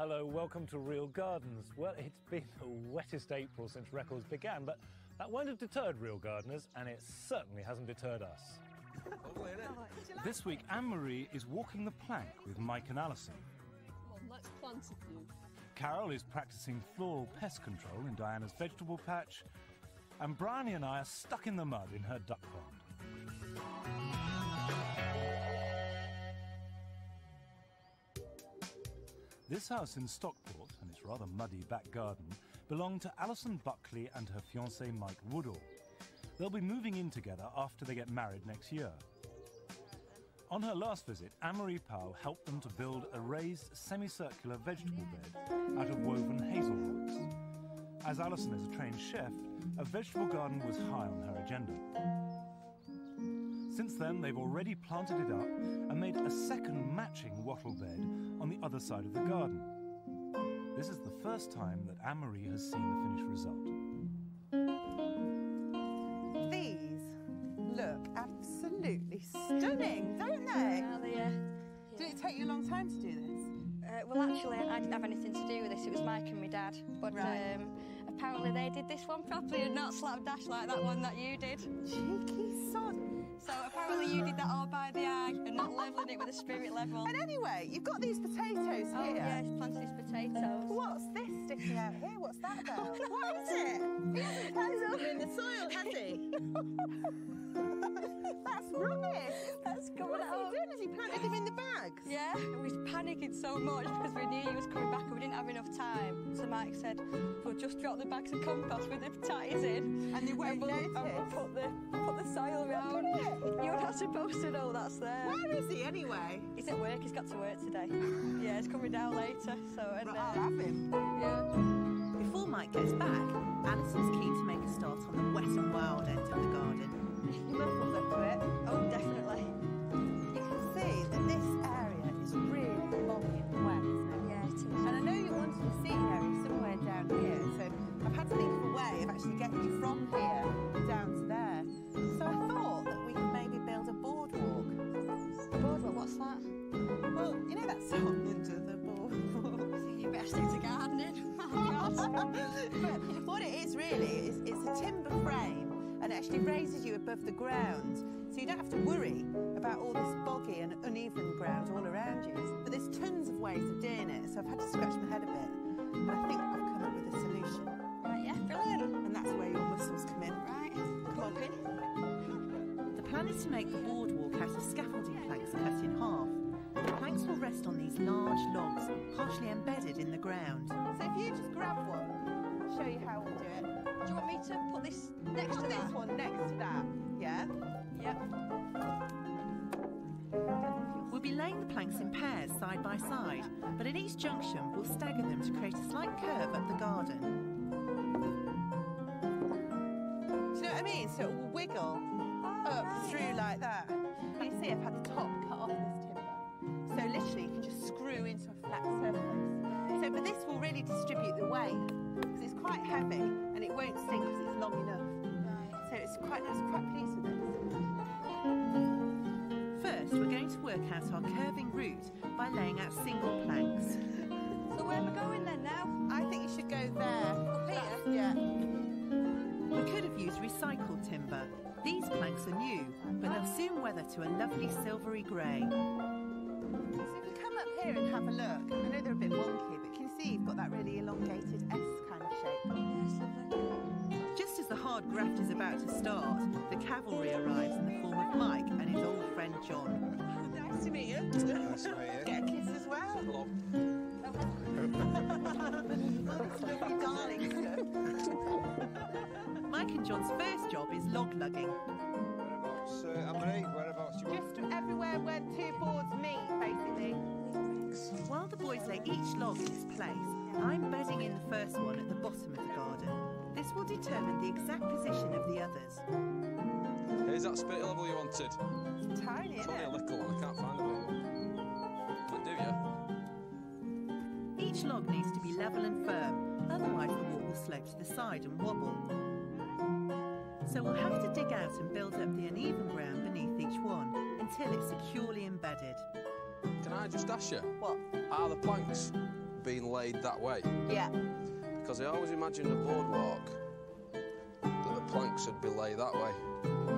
Hello, welcome to Real Gardens. Well, it's been the wettest April since records began, but that won't have deterred real gardeners, and it certainly hasn't deterred us. This week, Anne-Marie is walking the plank with Mike and Alison. Well, let's plant a few. Carol is practicing floral pest control in Diana's vegetable patch, and Bryony and I are stuck in the mud in her duck pond. This house in Stockport, and its rather muddy back garden, belonged to Alison Buckley and her fiancé Mike Woodall. They'll be moving in together after they get married next year. On her last visit, Anne-Marie Powell helped them to build a raised semicircular vegetable bed out of woven hazelwoods. As Alison is a trained chef, a vegetable garden was high on her agenda. Since then, they've already planted it up and made a second matching wattle bed on the other side of the garden. This is the first time that Anne-Marie has seen the finished result. These look absolutely stunning, don't they? Yeah, they Did it take you a long time to do this? well, actually, I didn't have anything to do with this. It was Mike and my dad. But Right. apparently they did this one properly and not slapdash like that one that you did. Cheeky sod. So apparently you did that all by the eye and not levelling it with a spirit level. And anyway, you've got these potatoes Oh, here. yeah, he's planted his potatoes. What's this sticking out here? What's that about? What is it? He hasn't planted them in the soil, has he? That's rubbish. That's coming What's out. he doing? Has he planted them in the bags? Yeah, we was panicking so much because we knew he was coming back and we didn't have enough time. So Mike said, we'll just drop the bags of compost with the potatoes in. And they won't notice. And we'll put the soil around. You're not supposed to know that's there. Where is he anyway? He's at work, he's got to work today. Yeah, he's coming down later, so... And, Right, I'll have him. Yeah. Before Mike gets back, Alison's keen to make a start on the wet and wild end of the garden. You muffled up to it. Oh, definitely. You can see that this area is really boggy and wet, isn't it? Yeah, it is. And I know you wanted a seating area somewhere down here, so I've had to think of a way of actually getting you from here down to there. So I thought that we could maybe build a boardwalk. Boardwalk, what's that? Well, you know that song, Under the Boardwalk? You better stick to gardening. But what it is really is it's a timber frame and it actually raises you above the ground, so you don't have to worry about all this boggy and uneven ground all around you. But there's tons of ways of doing it, so I've had to scratch my head a bit. And I think I've come up with a solution. Right, yeah, brilliant. And that's where your muscles come in. Right, come on, Pin. The plan is to make the boardwalk out of scaffolding planks cut in half. The planks will rest on these large logs, partially embedded in the ground. So if you just grab one, I'll show you how we'll do it. Do you want me to put this next to Put that? this one next to that, yeah? Yep. We'll be laying the planks in pairs side by side, but at each junction we'll stagger them to create a slight curve up the garden. Do you know what I mean? So it will wiggle up through like that. You see I've had the top cut off this timber. So literally you can just screw into a flat surface. So, but this will really distribute the weight because it's quite heavy and it won't sink because it's long enough. Right. So it's quite pleased with this. First, we're going to work out our curving route by laying out single planks. So where am I going then now? I think you should go there. Up here? Yeah. We could have used recycled timber. These planks are new, but they'll soon weather to a lovely silvery grey. So if you come up here and have a look, I know they're a bit wonky, but can you see you've got that really elongated S kind of shape? Yes, lovely. Just as the hard graft is about to start, the cavalry arrives in the form of Mike and his old friend John. Nice to meet you. Nice to meet you. Get a kiss as well. Hello. Lovely darling stuff. Mike and John's first job is log lugging. Whereabouts, Anne-Marie? Whereabouts do you want? Just everywhere where two boards meet, basically. While the boys lay each log in its place, I'm bedding in the first one at the bottom of the garden. This will determine the exact position of the others. Here's that spirit level you wanted. It's tiny, It's isn't only a it? little one, I can't find a little one. Will it do you? Each log needs to be level and firm, otherwise the wall will slope to the side and wobble. So we'll have to dig out and build up the uneven ground beneath each one until it's securely embedded. Can I just ask you? What? Are the planks being laid that way? Yeah. Because I always imagined a boardwalk that the planks would be laid that way.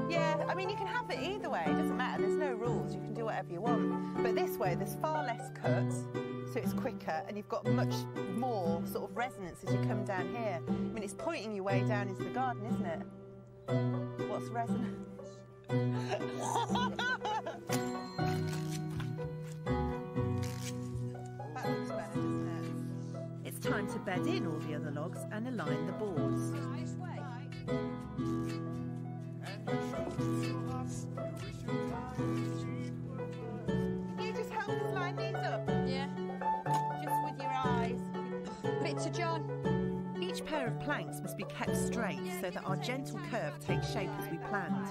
Yeah, I mean, you can have it either way. It doesn't matter. There's no rules. You can do whatever you want. But this way, there's far less cuts, so it's quicker, and you've got much more sort of resonance as you come down here. I mean, it's pointing you way down into the garden, isn't it? What's resonance? That looks better, doesn't it? It's time to bed in all the other logs and align the boards. Can you just help us line these up? Yeah. Just with your eyes. Put it to John. Each pair of planks must be kept straight so that our gentle curve takes shape as we planned.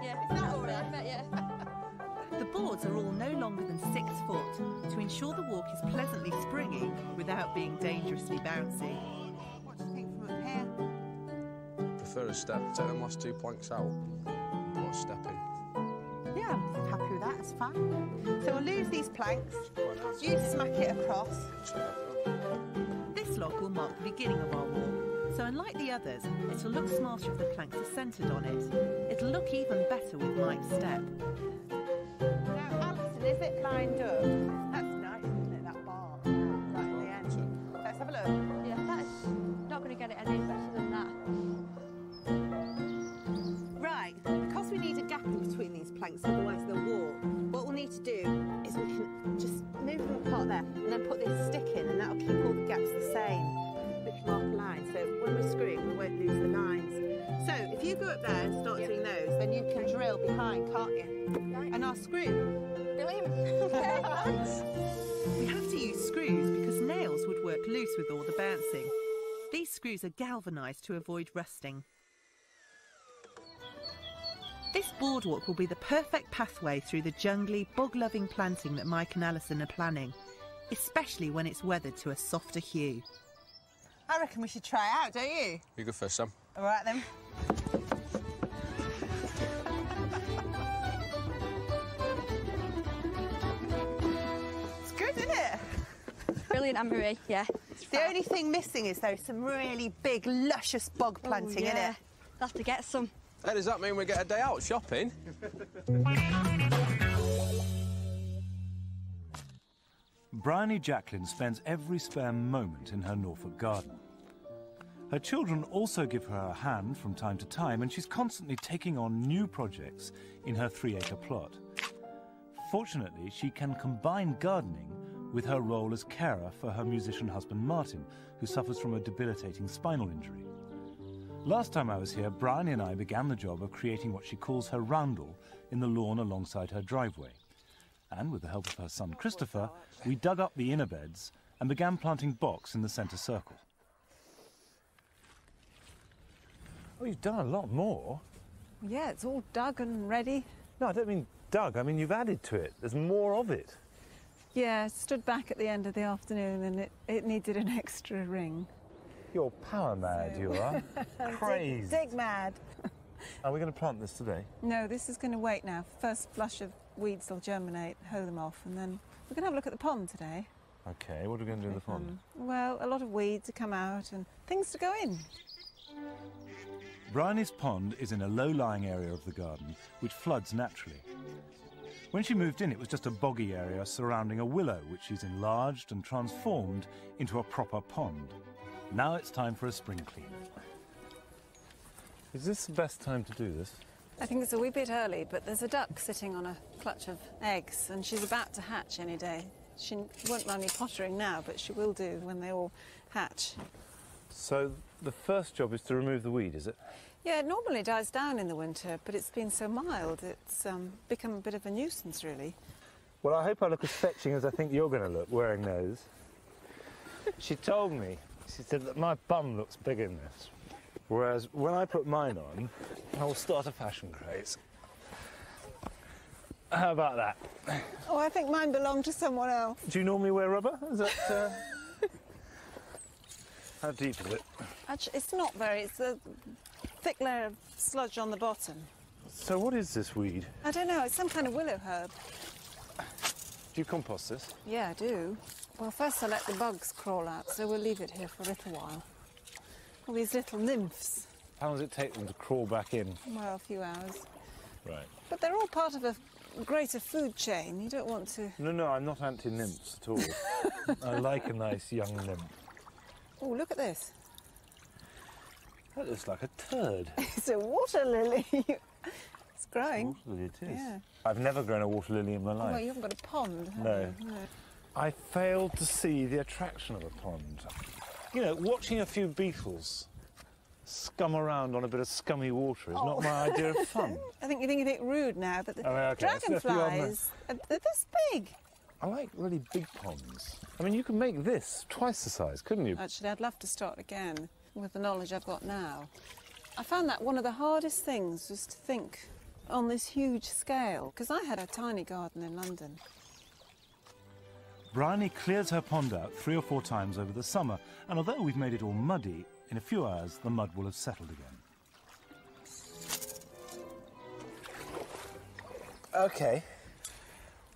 Yeah, it's that over there, I bet, yeah. The boards are all no longer than 6 foot to ensure the walk is pleasantly springy without being dangerously bouncy. What do you think from up here? Prefer a step. Take them last 2 planks out and put a step in. Yeah, I'm happy with that. It's fine. So we'll lose these planks. You smack it across. This log will mark the beginning of our walk, so unlike the others, it'll look smarter if the planks are centred on it. It'll look even better with Mike's step. Now, Alison, is it lined up? That's nice, isn't it, that bar? Right at the end. Let's have a look. Yeah, that's not going to get it any better than that. Right, because we need a gap in between these planks, otherwise they'll warp, what we'll need to do is we can just move them apart there and then put this stick in, and that'll keep all the gaps the same. We can mark a line, so when we're screwing, we won't lose the lines. So if you go up there and start doing those, then you can drill behind, can't you? And I'll screw. Brilliant. Okay, thanks. We have to use screws because nails would work loose with all the bouncing. These screws are galvanised to avoid rusting. This boardwalk will be the perfect pathway through the jungly, bog-loving planting that Mike and Alison are planning, especially when it's weathered to a softer hue. I reckon we should try it out, don't you? You go first, Sam. All right, then. It's good, isn't it? Brilliant, Anne-Marie, yeah. The only thing missing is, though, some really big, luscious bog planting, yeah. innit? We'll have to get some. Hey, does that mean we get a day out shopping? Bryony Jacqueline spends every spare moment in her Norfolk garden. Her children also give her a hand from time to time, and she's constantly taking on new projects in her 3-acre plot. Fortunately, she can combine gardening with her role as carer for her musician husband Martin, who suffers from a debilitating spinal injury. Last time I was here, Bryony and I began the job of creating what she calls her roundel in the lawn alongside her driveway. And with the help of her son Christopher, we dug up the inner beds and began planting box in the centre circle. Oh, you've done a lot more. Yeah, it's all dug and ready. No, I don't mean dug. I mean, you've added to it. There's more of it. Yeah, I stood back at the end of the afternoon and it needed an extra ring. You're power mad, you are. Crazy. Dig mad. Are we going to plant this today? No, this is going to wait now. First flush of weeds will germinate, hoe them off, and then we're going to have a look at the pond today. OK, what are we going to do in the pond? Well, a lot of weeds to come out and things to go in. Bryony's pond is in a low-lying area of the garden, which floods naturally. When she moved in, it was just a boggy area surrounding a willow, which she's enlarged and transformed into a proper pond. Now it's time for a spring clean. Is this the best time to do this? I think it's a wee bit early, but there's a duck sitting on a clutch of eggs, and she's about to hatch any day. She won't mind me pottering now, but she will do when they all hatch. So the first job is to remove the weed, is it? Yeah, it normally dies down in the winter, but it's been so mild, it's become a bit of a nuisance, really. Well, I hope I look as fetching as I think you're going to look, wearing those. She told me, she said that my bum looks big in this. Whereas when I put mine on, I will start a fashion craze. How about that? Oh, I think mine belonged to someone else. Do you normally wear rubber? Is that... How deep is it? Actually, it's not very, it's a thick layer of sludge on the bottom. So what is this weed? I don't know, it's some kind of willow herb. Do you compost this? Yeah, I do. Well, first I let the bugs crawl out, so we'll leave it here for a little while. All these little nymphs. How long does it take them to crawl back in? Well, a few hours. Right. But they're all part of a greater food chain. You don't want to... No, I'm not anti-nymphs at all. I like a nice young nymph. Oh, look at this. That looks like a turd. It's a water lily. It's growing. Water lily it is. Yeah. I've never grown a water lily in my life. Well, you haven't got a pond, have No. you? No. I failed to see the attraction of a pond. You know, watching a few beetles scum around on a bit of scummy water is not my idea of fun. I think you're being a bit rude now, but the Okay, let's be on dragonflies, they're this big. I like really big ponds. I mean, you could make this twice the size, couldn't you? Actually, I'd love to start again with the knowledge I've got now. I found that one of the hardest things was to think on this huge scale, because I had a tiny garden in London. Bryony clears her pond out 3 or 4 times over the summer, and although we've made it all muddy, in a few hours the mud will have settled again. Okay.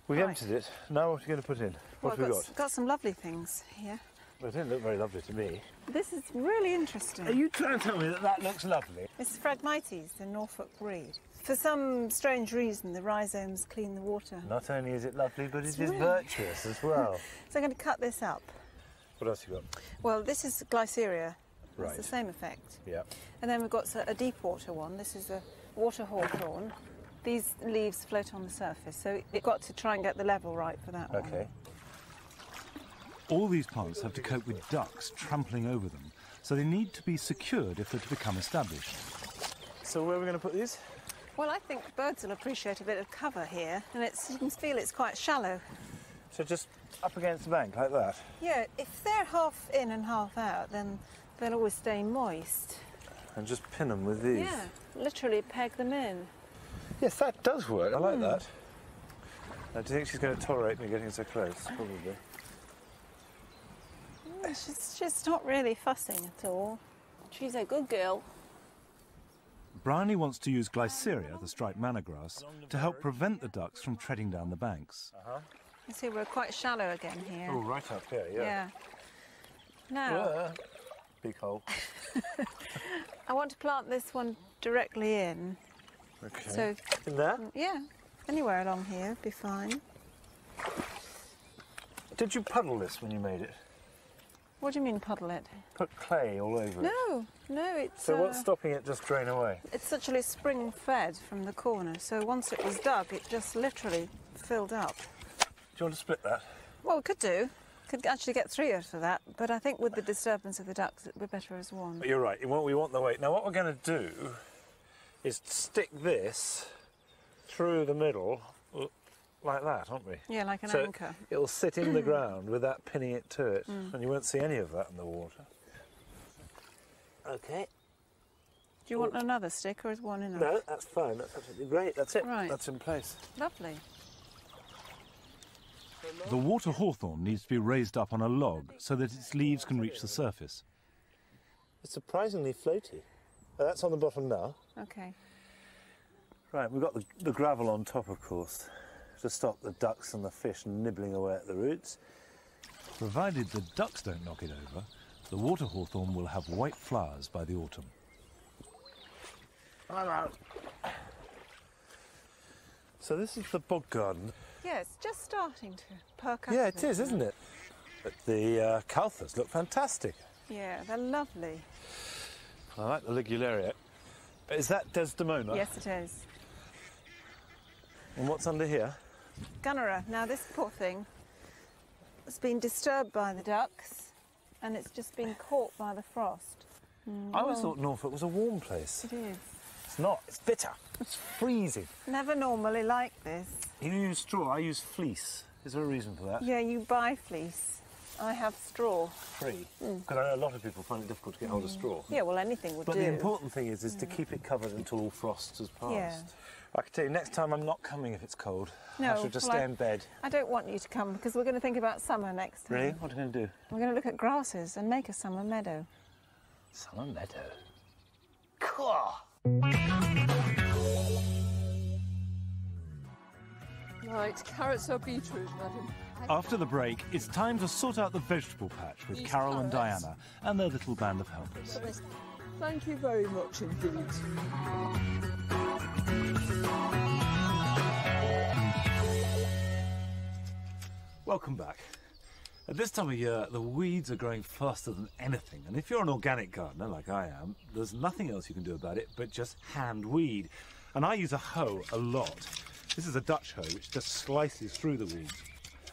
We've Right. emptied it. Now what are you going to put in? What Well, have we I've got some lovely things here. Well, it didn't look very lovely to me. This is really interesting. Are you trying to tell me that that looks lovely? It's Phragmites, the Norfolk breed. For some strange reason, the rhizomes clean the water. Not only is it lovely, but It's it is really- virtuous as well. So I'm going to cut this up. What else you got? Well, this is Glyceria. Right. It's the same effect. Yeah. And then we've got a deep water one. This is a water hawthorn. These leaves float on the surface, so you've got to try and get the level right for that one. Okay. All these plants have to cope with ducks trampling over them, so they need to be secured if they're to become established. So where are we going to put these? Well, I think birds will appreciate a bit of cover here, and you can feel it's quite shallow. So just up against the bank, like that? Yeah, if they're half in and half out, then they'll always stay moist. And just pin them with these? Yeah, literally peg them in. Yes, that does work. I like that. Now, do you think she's going to tolerate me getting so close? Probably. She's not really fussing at all. She's a good girl. Bryony wants to use Glyceria, the striped manna grass, to help prevent the ducks from treading down the banks. You see, we're quite shallow again here. Oh, right up here, yeah. Yeah. Now, Big hole. I want to plant this one directly in. Okay. So, In there? yeah, anywhere along here would be fine. Did you puddle this when you made it? What do you mean puddle it? Put clay all over it? No, it's... So what's stopping it just drain away? It's actually spring-fed from the corner, so once it was dug, it just literally filled up. Do you want to split that? Well, we could do. Could actually get 3 out of that, but I think with the disturbance of the ducks, it'd be better as one. But you're right, we want the weight. Now what we're going to do is stick this through the middle like that, aren't we? Yeah, like an So anchor. it'll sit in the ground without pinning it to it, and you won't see any of that in the water. Okay. Do you want another stick, or is one enough? No, that's fine. That's absolutely great. That's it. Right. That's in place. Lovely. The water hawthorn needs to be raised up on a log so that its leaves can reach the surface. It's surprisingly floaty. That's on the bottom now. Okay. Right, we've got the gravel on top, of course, to stop the ducks and the fish nibbling away at the roots. Provided the ducks don't knock it over, the water hawthorn will have white flowers by the autumn. I'm out. So this is the bog garden. Yeah, it's just starting to perk up. Yeah, a it bit is, now. isn't it? But the calthas look fantastic. Yeah, they're lovely. I like the ligularia. Is that Desdemona? Yes, it is. And what's under here? Gunnera. Now, this poor thing has been disturbed by the ducks, and it's just been caught by the frost. I always thought Norfolk was a warm place. It is. It's not. It's bitter. It's freezing. Never normally like this. You use straw. I use fleece. Is there a reason for that? Yeah, you buy fleece. I have straw. Free. Because I know a lot of people find it difficult to get hold of straw. Yeah, well, anything would But do. the important thing is to keep it covered until all frost has passed. Yeah. I can tell you, next time I'm not coming if it's cold. No, I shall just well, stay in bed. I don't want you to come because we're going to think about summer next time. Really? What are you going to do? We're going to look at grasses and make a summer meadow. Summer meadow. Cool. Right, carrots or beetroot, madam? After the break, it's time to sort out the vegetable patch with These Carol and carrots. Diana and their little band of helpers. Thank you very much indeed. Welcome back. At this time of year, the weeds are growing faster than anything, and if you're an organic gardener like I am, there's nothing else you can do about it but just hand weed. And I use a hoe a lot. This is a Dutch hoe which just slices through the weeds.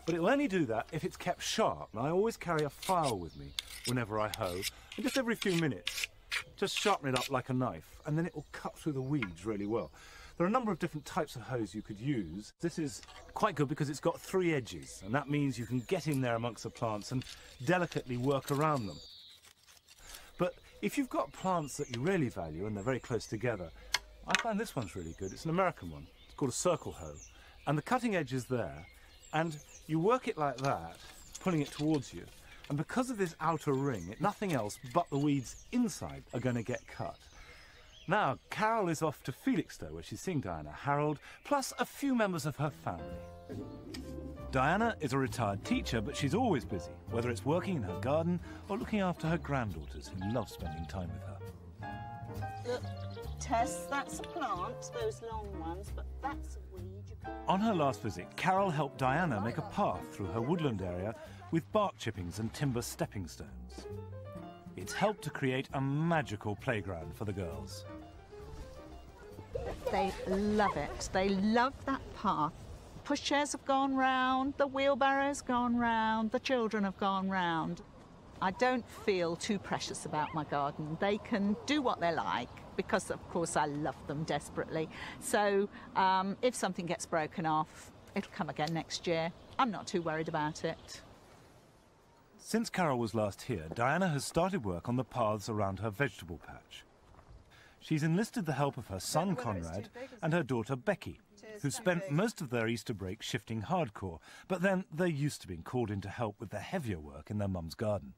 But it'll only do that if it's kept sharp, and I always carry a file with me whenever I hoe, and just every few minutes, just sharpen it up like a knife, and then it will cut through the weeds really well. There are a number of different types of hoes you could use. This is quite good because it's got 3 edges, and that means you can get in there amongst the plants and delicately work around them. But if you've got plants that you really value and they're very close together, I find this one's really good. It's an American one. It's called a circle hoe. And the cutting edge is there, and you work it like that, pulling it towards you. And because of this outer ring, nothing else but the weeds inside are going to get cut. Now, Carol is off to Felixstowe, where she's seeing Diana, Harold, plus a few members of her family. Diana is a retired teacher, but she's always busy, whether it's working in her garden or looking after her granddaughters, who love spending time with her. Look, Tess, that's a plant, those long ones, but that's a weed. On her last visit, Carol helped Diana make a path through her woodland area with bark chippings and timber stepping stones. It's helped to create a magical playground for the girls. They love it. They love that path. Pushchairs have gone round, the wheelbarrow's gone round, the children have gone round. I don't feel too precious about my garden. They can do what they like because, of course, I love them desperately. So if something gets broken off, it'll come again next year. I'm not too worried about it. Since Carol was last here, Diana has started work on the paths around her vegetable patch. She's enlisted the help of her son Conrad and her daughter Becky, who spent most of their Easter break shifting hardcore, but then they're used to being called in to help with the heavier work in their mum's garden.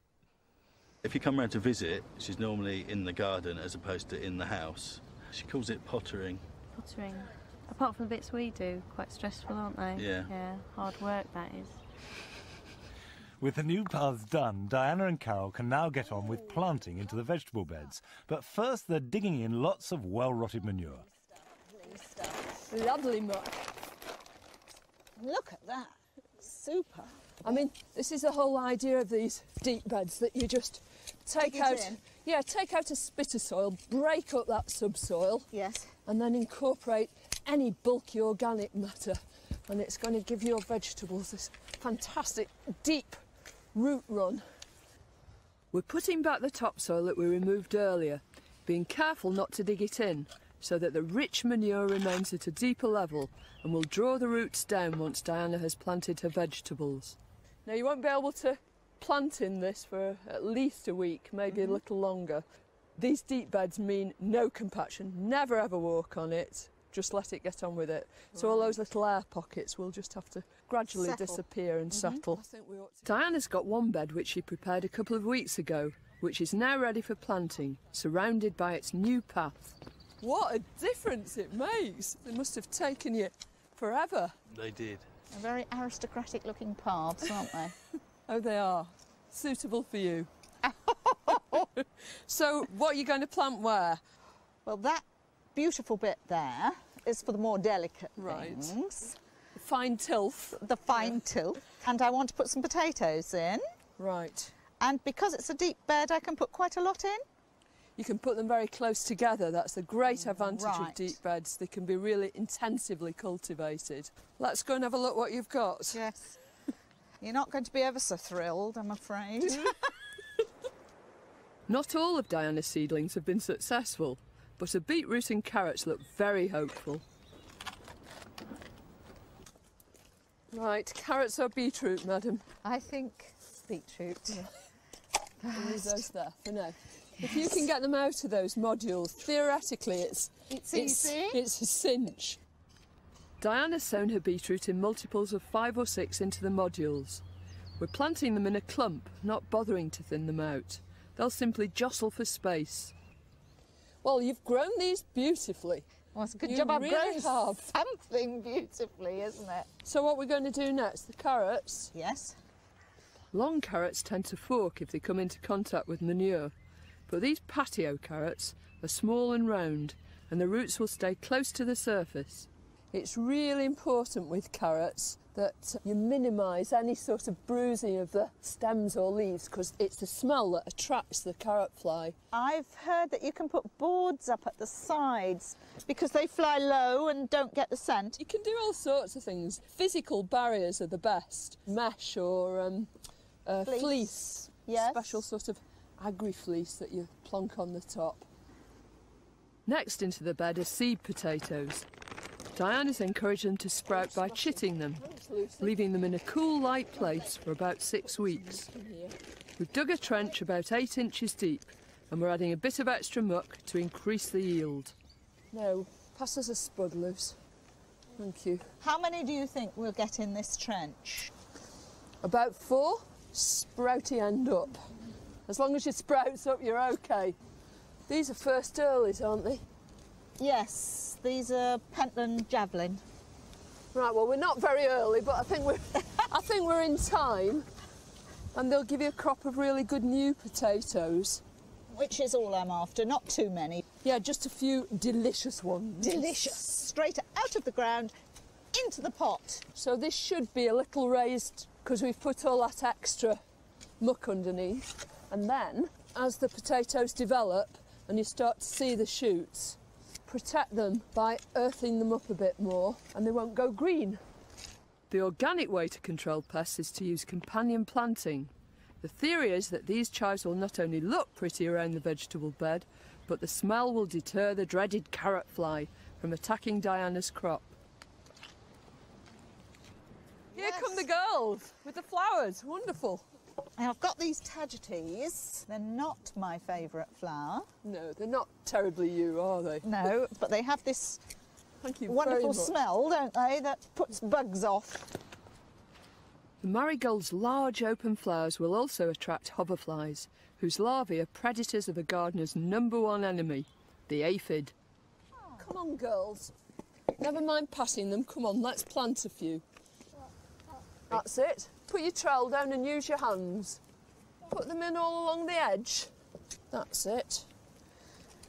If you come round to visit, she's normally in the garden as opposed to in the house. She calls it pottering. Pottering. Apart from the bits we do, quite stressful, aren't they? Yeah. Yeah, hard work that is. With the new paths done, Diana and Carol can now get on with planting into the vegetable beds. But first, they're digging in lots of well-rotted manure. Lovely muck. Look at that. Super. I mean, this is the whole idea of these deep beds, that you just take out a spit of soil, break up that subsoil, Yes. and then incorporate any bulky organic matter, and it's going to give your vegetables this fantastic deep root run. We're putting back the topsoil that we removed earlier, being careful not to dig it in, so that the rich manure remains at a deeper level and will draw the roots down once Diana has planted her vegetables. Now, you won't be able to plant in this for at least a week, maybe a little longer. These deep beds mean no compaction, never ever walk on it, just let it get on with it. So all those little air pockets will just have to gradually disappear and settle. Diana's got one bed which she prepared a couple of weeks ago, which is now ready for planting, surrounded by its new path. What a difference it makes! It must have taken you forever. They did. They're very aristocratic looking paths, aren't they? Oh, they are. Suitable for you. So, what are you going to plant where? Well, that beautiful bit there is for the more delicate Right. things. The fine tilth. The fine tilth. And I want to put some potatoes in. Right. And because it's a deep bed, I can put quite a lot in. You can put them very close together. That's the great advantage of Right. deep beds. They can be really intensively cultivated. Let's go and have a look what you've got. Yes. You're not going to be ever so thrilled, I'm afraid. Not all of Diana's seedlings have been successful, but her beetroot and carrots look very hopeful. Right, carrots or beetroot, madam? I think beetroot. Leave those there for now. If you can get them out of those modules, theoretically it's easy. It's a cinch. Diana's sown her beetroot in multiples of 5 or 6 into the modules. We're planting them in a clump, not bothering to thin them out. They'll simply jostle for space. Well, you've grown these beautifully. Well, it's a good You job I've really grown have. something beautifully, isn't it? So what we're going to do next, the carrots. Yes. Long carrots tend to fork if they come into contact with manure, but these patio carrots are small and round, and the roots will stay close to the surface. It's really important with carrots that you minimise any sort of bruising of the stems or leaves, because it's the smell that attracts the carrot fly. I've heard that you can put boards up at the sides because they fly low and don't get the scent. You can do all sorts of things. Physical barriers are the best. Mesh or fleece. Yes. Special sort of agri-fleece that you plonk on the top. Next into the bed are seed potatoes. Diana's encouraged them to sprout by chitting them, leaving them in a cool, light place for about 6 weeks. We've dug a trench about 8 inches deep, and we're adding a bit of extra muck to increase the yield. Now, pass us a spud, Luce. Thank you. How many do you think we'll get in this trench? About 4, sprouty end up. As long as it sprouts up, you're okay. These are first earlies, aren't they? Yes, these are Pentland Javelin. Right, well, we're not very early, but I think we're in time, and they'll give you a crop of really good new potatoes. Which is all I'm after, not too many. Yeah, just a few delicious ones. Delicious. Straight out of the ground, into the pot. So this should be a little raised because we've put all that extra muck underneath. And then, as the potatoes develop and you start to see the shoots, protect them by earthing them up a bit more and they won't go green. The organic way to control pests is to use companion planting. The theory is that these chives will not only look pretty around the vegetable bed, but the smell will deter the dreaded carrot fly from attacking Diana's crop. Here come the girls with the flowers. Wonderful. Now, I've got these tagetes. They're not my favourite flower. No, they're not terribly you, are they? No, but they have this Thank you wonderful very much. smell, don't they, that puts bugs off. The marigold's large open flowers will also attract hoverflies, whose larvae are predators of a gardener's #1 enemy, the aphid. Come on, girls. Never mind passing them. Come on, let's plant a few. That's it. Put your trowel down and use your hands. Put them in all along the edge. That's it.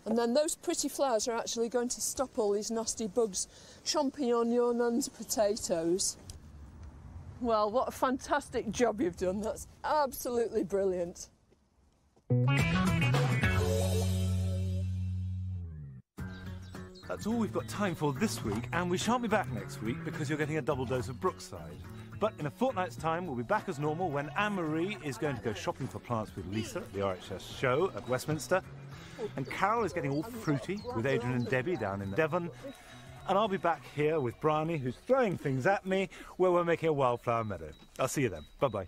And then those pretty flowers are actually going to stop all these nasty bugs chomping on your nun's potatoes. Well, what a fantastic job you've done. That's absolutely brilliant. That's all we've got time for this week, and we shan't be back next week because you're getting a double dose of Brookside. But in a fortnight's time, we'll be back as normal when Anne-Marie is going to go shopping for plants with Lisa at the RHS show at Westminster. And Carol is getting all fruity with Adrian and Debbie down in Devon. And I'll be back here with Bryony, who's throwing things at me, where we're making a wildflower meadow. I'll see you then. Bye-bye.